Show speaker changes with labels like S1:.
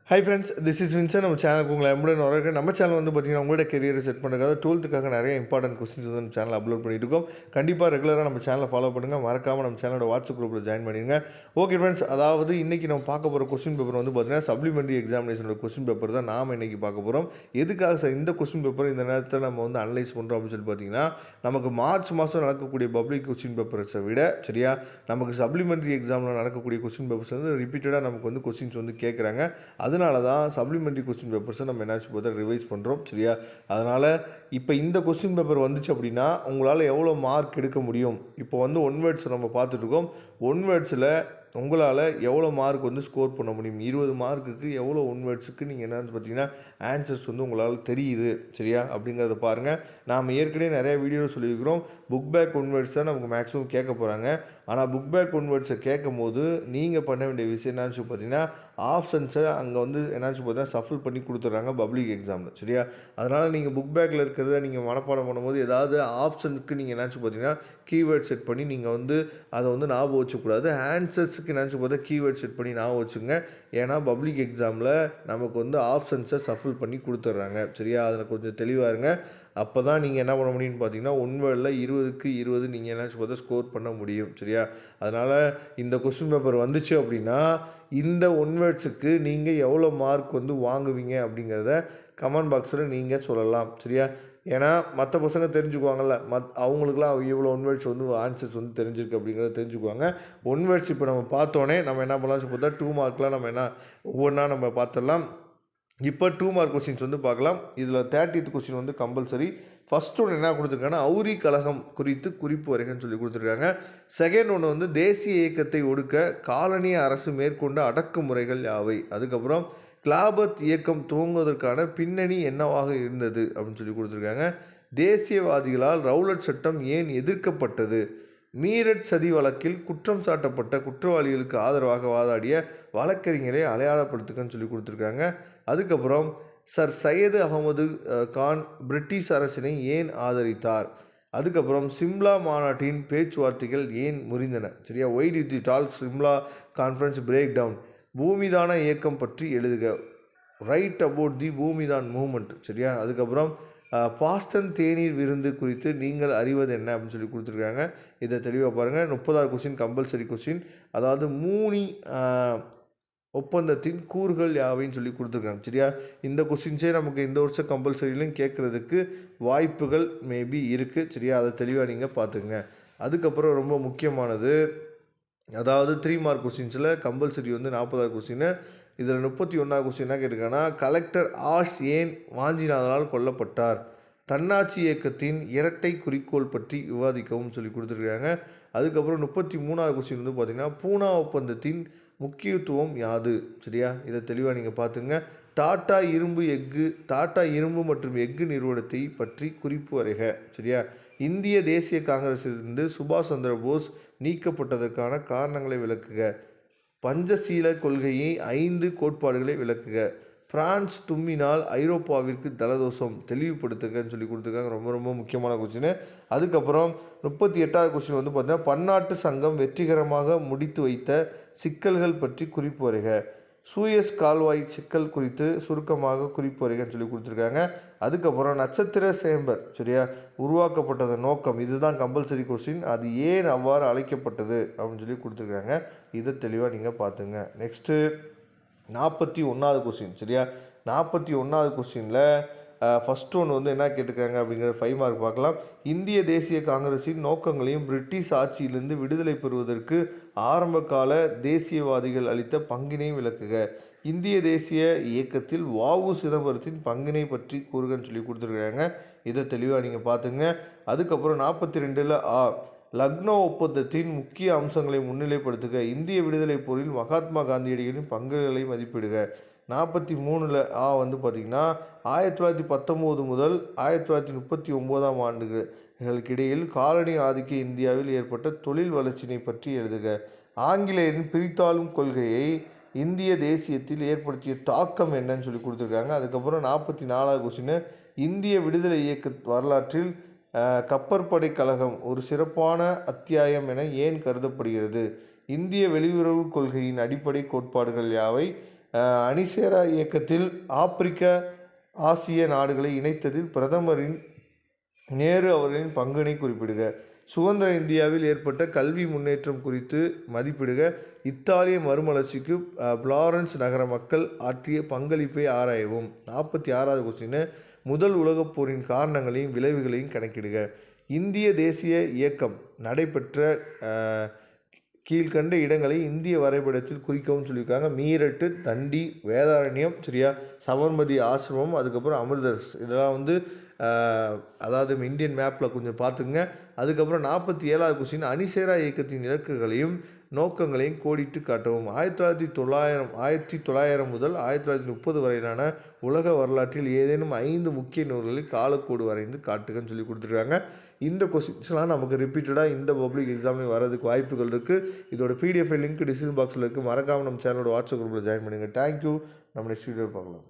S1: High friends, this is Vinson. நம்ம சேனலுக்கு உங்களை எம்புடன் வரவேற்க. நம்ம சேனல் வந்து பார்த்தீங்கன்னா, உங்களோட கெரியரை செட் பண்ணுறதுக்காக 12th நிறைய இம்பார்ட்டன்ட் கொஸ்டின்ஸ் வந்து நம்ம சேனல் அப்லோட் பண்ணிட்டு இருக்கோம். கண்டிப்பாக ரெகுலராக நம்ம சேனலை ஃபாலோ பண்ணுங்கள். மறக்காமல் நம்ம சேனலோட வாட்ஸ்அப் குரூப்பில் ஜாயின் பண்ணிடுங்க. ஓகே ஃப்ரெண்ட்ஸ், அதாவது இன்றைக்கி நம்ம பார்க்க போகிற கொஸ்டின் பேப்பர் வந்து பார்த்தீங்கன்னா, சப்ளிமெண்ட்ரி எக்ஸாமினேஷனோட கொஸ்டின் பேப்பர் தான் நாம் இன்றைக்கி பார்க்க போகிறோம். எதுக்காக சார் இந்த கொஸ்டின் பேப்பர் இந்த நேரத்தில் நம்ம வந்து அனலைஸ் பண்ணுறோம் அப்படின்னு சொல்லி பார்த்தீங்கன்னா, நமக்கு மார்ச் மாதம் நடக்கக்கூடிய பப்ளிக் கொஸ்டின் பேப்பர்ஸை விட சரியா நமக்கு சப்ளிமெண்ட்ரி எக்ஸாமில் நடக்கக்கூடிய கொஸ்டின் பேப்பர்ஸ் வந்து ரிப்பீட்டடாக நமக்கு வந்து கொஸ்டின்ஸ் வந்து கேட்குறாங்க. அதனால தான் சப்ளிமெண்ட்ரி கொஸ்டின் பேப்பர்ஸை நம்ம என்னாச்சு பார்த்தா ரிவைஸ் பண்ணுறோம் சரியா. அதனால் இப்போ இந்த கொஸ்டின் பேப்பர் வந்துச்சு அப்படின்னா உங்களால் எவ்வளோ மார்க் எடுக்க முடியும். இப்போ வந்து ஒன் வேர்ட்ஸ் நம்ம பார்த்துட்ருக்கோம். ஒன் வேர்ட்ஸில் உங்களால் எவ்வளோ மார்க் வந்து ஸ்கோர் பண்ண முடியும். 20 மார்க்குக்கு எவ்வளோ ஒன் வேர்ட்ஸுக்கு நீங்கள் என்னன்னு பார்த்தீங்கன்னா ஆன்சர்ஸ் வந்து உங்களால் தெரியுது சரியா அப்படிங்கிறத பாருங்கள். நாம் ஏற்கனவே நிறையா வீடியோ சொல்லியிருக்கிறோம். புக் பேக் ஒன் வேர்ட்ஸ் தான் நமக்கு மேக்ஸிமம் கேட்க போகிறாங்க. ஆனால் புக் பேக் ஒன் வேர்ட்ஸை கேட்கும் போது நீங்கள் பண்ண வேண்டிய விஷயம் என்னாச்சு பார்த்தீங்கன்னா, ஆப்ஷன்ஸை அங்கே வந்து என்னாச்சு பார்த்தீங்கன்னா சஃபில் பண்ணி கொடுத்துட்றாங்க பப்ளிக் எக்ஸாமில் சரியா. அதனால் நீங்கள் புக் பேக்கில் இருக்கிறத நீங்கள் மனப்பாடம் பண்ணும்போது ஏதாவது ஆப்ஷனுக்கு நீங்கள் என்னாச்சு பார்த்தீங்கன்னா கீவேர்ட் செட் பண்ணி நீங்கள் வந்து அதை வந்து ஞாபகம் வச்சுக்கூடாது. ஆன்சர்ஸுக்கு என்னாச்சு பார்த்தா கீவேர்ட் செட் பண்ணி ஞாபகம் வச்சுங்க. ஏன்னா பப்ளிக் எக்ஸாமில் நமக்கு வந்து ஆப்ஷன்ஸை சஃபில் பண்ணி கொடுத்துட்றாங்க சரியா. அதில் கொஞ்சம் தெளிவாக இருங்க. அப்போ தான் நீங்கள் என்ன பண்ண முடியும்னு பார்த்தீங்கன்னா, ஒன் வேர்டில் 20க்கு 20 நீங்கள் என்னாச்சு பார்த்தா ஸ்கோர் பண்ண முடியும் சரியா. அதனால் இந்த கொஸ்டின் பேப்பர் வந்துச்சு அப்படின்னா இந்த ஒன் வேர்ட்ஸுக்கு நீங்கள் எவ்வளோ மார்க் வந்து வாங்குவீங்க அப்படிங்கிறத கமெண்ட் பாக்ஸில் நீங்கள் சொல்லலாம் சரியா. ஏன்னா மற்ற பசங்க தெரிஞ்சுக்குவாங்கல்ல, அவங்களுக்குலாம் இவ்வளோ ஒன் வேர்ட்ஸ் வந்து ஆன்சர்ஸ் வந்து தெரிஞ்சிருக்கு அப்படிங்கிறத தெரிஞ்சுக்குவாங்க. ஒன் வேர்ட்ஸ் இப்போ நம்ம பார்த்தோன்னே நம்ம என்ன பண்ணலாம்னு பார்த்தா 2 மார்க்லாம் நம்ம என்ன ஒவ்வொன்றா நம்ம பார்த்துடலாம். இப்போ 2 மார்க் கொஸ்டின்ஸ் வந்து பார்க்கலாம். இதில் 30th கொஸ்டின் வந்து கம்பல்சரி. ஃபஸ்ட் ஒன்று என்ன கொடுத்துருக்காங்கன்னா, அவுரி கழகம் குறித்து குறிப்பு வரைகன்னு சொல்லி கொடுத்துருக்காங்க. செகண்ட் ஒன்று வந்து தேசிய இயக்கத்தை ஒடுக்க காலனிய அரசு மேற்கொண்ட அடக்குமுறைகள் யாவை. அதுக்கப்புறம் கிளாபத் இயக்கம் துவங்குவதற்கான பின்னணி என்னவாக இருந்தது அப்படின்னு சொல்லி கொடுத்துருக்காங்க. தேசியவாதிகளால் ரவுலட் சட்டம் ஏன் எதிர்க்கப்பட்டது. மீரட் சதி வழக்கில் குற்றம் சாட்டப்பட்ட குற்றவாளிகளுக்கு ஆதரவாக வாதாடிய வழக்கறிஞரை அடையாளப்படுத்துக்கன்னு சொல்லி கொடுத்துருக்காங்க. அதுக்கப்புறம் சர் சையது அகமது கான் பிரிட்டிஷ் அரசினை ஏன் ஆதரித்தார். அதுக்கப்புறம் சிம்லா மாநாட்டின் பேச்சுவார்த்தைகள் ஏன் முறிந்தன சரியா. ஒய் டிட் தி டால் சிம்லா கான்ஃபரன்ஸ் பிரேக் டவுன். பூமிதான இயக்கம் பற்றி எழுதுக. Write about the Bhoodan movement சரியா. அதுக்கப்புறம் பாஸ்டன் தேநீர் விருந்து குறித்து நீங்கள் அறிவது என்ன அப்படின்னு சொல்லி கொடுத்துருக்காங்க. இதை தெளிவாக பாருங்கள். 30வது கொஸ்டின் கம்பல்சரி கொஸ்டின். அதாவது மூனி ஒப்பந்தத்தின் கூறுகள் யாவைன்னு சொல்லி கொடுத்துருக்காங்க சரியா. இந்த கொஸ்டின்ஸே நமக்கு இந்த வருஷம் கம்பல்சரியிலும் கேட்குறதுக்கு வாய்ப்புகள் மேபி இருக்குது சரியா. அதை தெளிவாக நீங்கள் பார்த்துங்க. அதுக்கப்புறம் ரொம்ப முக்கியமானது, அதாவது 3 மார்க் கொஸ்டின்ஸில் கம்பல்சரி வந்து 40வது கொஸ்டின். இதில் 31வது கொஸ்டின் என்ன கேட்டிருக்காங்கன்னா, கலெக்டர் ஆஷ் ஏன் வாஞ்சிநாதனால் கொல்லப்பட்டார். தன்னாட்சி இயக்கத்தின் இரட்டை குறிக்கோள் பற்றி விவாதிக்கவும் சொல்லி கொடுத்துருக்காங்க. அதுக்கப்புறம் 33வது கொஸ்டின் வந்து பார்த்திங்கன்னா, பூனா ஒப்பந்தத்தின் முக்கியத்துவம் யாது சரியா. இதை தெளிவாக நீங்கள் பார்த்துங்க. டாடா இரும்பு மற்றும் எஃகு நிறுவனத்தை பற்றி குறிப்பு வரைக சரியா. இந்திய தேசிய காங்கிரஸிலிருந்து சுபாஷ் சந்திர போஸ் நீக்கப்பட்டதற்கான காரணங்களை விளக்குக. பஞ்சசீல கொள்கையை 5 கோட்பாடுகளை விளக்குக. பிரான்ஸ் தும்மினால் ஐரோப்பாவிற்கு தலதோஷம் தெளிவுபடுத்துகன்னு சொல்லி கொடுத்துருக்காங்க. ரொம்ப ரொம்ப முக்கியமான கொஸ்டின். அதுக்கப்புறம் 38வது கொஸ்டின் வந்து பார்த்தீங்கன்னா, பன்னாட்டு சங்கம் வெற்றிகரமாக முடித்து வைத்த சிக்கல்கள் பற்றி குறிப்பு வரைக. சூயஸ் கால்வாய் சிக்கல் குறித்து சுருக்கமாக குறிப்பு வரைகன்னு சொல்லி கொடுத்துருக்காங்க. அதுக்கப்புறம் நட்சத்திர சேம்பர் சரியா உருவாக்கப்பட்டது நோக்கம், இதுதான் கம்பல்சரி கொஸ்டின். அது ஏன் அவ்வாறு அழைக்கப்பட்டது அப்படின்னு சொல்லி கொடுத்துருக்காங்க. இதை தெளிவாக நீங்கள் பார்த்துங்க. நெக்ஸ்ட்டு 41வது கொஸ்டின் சரியா. 41வது கொஸ்டினில் ஃபஸ்ட் ஒன்று வந்து என்ன கேட்டிருக்காங்க அப்படிங்கிறது 5 மார்க் பார்க்கலாம். இந்திய தேசிய காங்கிரஸின் நோக்கங்களையும் பிரிட்டிஷ் ஆட்சியிலிருந்து விடுதலை பெறுவதற்கு ஆரம்ப கால தேசியவாதிகள் அளித்த பங்கினையும் விளக்குக. இந்திய தேசிய இயக்கத்தில் வ.உ. சிதம்பரத்தின் பங்கினை பற்றி கூறுகன்னு சொல்லி கொடுத்துருக்காங்க. இதை தெளிவாக நீங்கள் பார்த்துங்க. அதுக்கப்புறம் 42ல் லக்னோ ஒப்பந்தத்தின் முக்கிய அம்சங்களை முன்னிலைப்படுத்துக. இந்திய விடுதலை போரில் மகாத்மா காந்தியடிகளின் பங்குகளை மதிப்பிடுக. 43ல் வந்து பார்த்திங்கன்னா, 1919 முதல் 1939ஆம் ஆண்டுகளுக்கிடையில் காலனி ஆதிக்க இந்தியாவில் ஏற்பட்ட தொழில் வளர்ச்சியினை பற்றி எழுதுக. ஆங்கிலேயரின் பிரித்தாளும் கொள்கையை இந்திய தேசியத்தில் ஏற்படுத்திய தாக்கம் என்னன்னு சொல்லி கொடுத்துருக்காங்க. அதுக்கப்புறம் 44வது கொஸ்டின், இந்திய விடுதலை இயக்க வரலாற்றில் கப்பற்படை கழகம் ஒரு சிறப்பான அத்தியாயம் என ஏன் கருதப்படுகிறது. இந்திய வெளியுறவு கொள்கையின் அடிப்படை கோட்பாடுகள் யாவை. அணிசேரா இயக்கத்தில் ஆப்பிரிக்க ஆசிய நாடுகளை இணைத்ததில் பிரதமரின் நேரு அவர்களின் பங்கினை குறிப்பிடுக. சுதந்திர இந்தியாவில் ஏற்பட்ட கல்வி முன்னேற்றம் குறித்து மதிப்பிடுக. இத்தாலிய மறுமலர்ச்சிக்கு பிளாரன்ஸ் நகர மக்கள் ஆற்றிய பங்களிப்பை ஆராயவும். 46வது கொஸ்டின், முதல் உலகப் போரின் காரணங்களையும் விளைவுகளையும் கணக்கிடுக. இந்திய தேசிய இயக்கம் நடைபெற்ற கீழ்கண்ட இடங்களை இந்திய வரைபடத்தில் குறிக்கவும் சொல்லியிருக்காங்க. மீரட்டு, தண்டி, வேதாரண்யம், சரியா, சபர்மதி ஆசிரமம், அதுக்கப்புறம் அமிர்தசரஸ். இதெல்லாம் வந்து அதாவது இந்தியன் மேப்பில் கொஞ்சம் பார்த்துங்க. அதுக்கப்புறம் 47வது கொஸ்டின், அணிசேரா இயக்கத்தின் இலக்குகளையும் நோக்கங்களையும் கோடிட்டு காட்டவும். 1900 முதல் 1930 வரையிலான உலக வரலாற்றில் ஏதேனும் 5 முக்கிய நூல்களில் காலக்கோடு வரைந்து காட்டுகன்னு சொல்லி கொடுத்துருக்காங்க. இந்த கொஸ்டின்ஸ்லாம் நமக்கு ரிப்பீட்டடாக இந்த பப்ளிக் எக்ஸாம்லேயும் வரதுக்கு வாய்ப்புகள் இருக்குது. இதோட பிடிஎஃப் லிங்க் டிஸ்கிரிப்ஷன் பாக்ஸில் இருக்குது. மறக்காமல் நம்ம சேனலோட வாட்ஸ்அப் குரூப்பில் ஜாயின் பண்ணுங்கள். தேங்க்யூ. நம்ம நெக்ஸ்ட் வீடியோ பார்க்கலாம்.